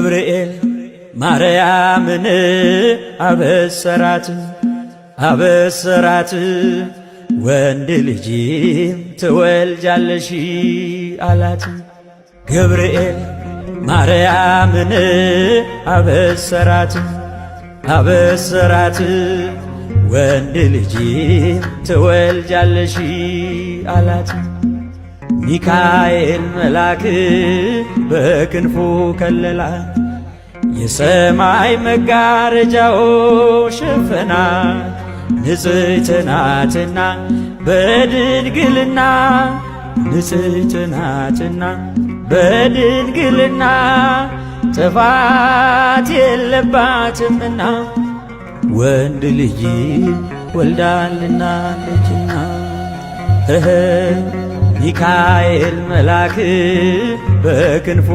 ገብርኤል ማርያምን አበሰራት ወንድ ልጅም ትወልጃለሽ አላት። ገብርኤል ማርያምን አበሰራት ወንድ ልጅም ትወልጃለሽ አላት። ሚካኤል መልአክ በክንፉ ከለላት፣ የሰማይ መጋረጃው ሸፈናት። ንጽሕት ናትና በድንግልና ንጽሕት ናትና በድንግልና ጥፋት የለባትምና ወንድ ልጅ ወልዳልናለችና። ሚካኤል መልአክ በክንፉ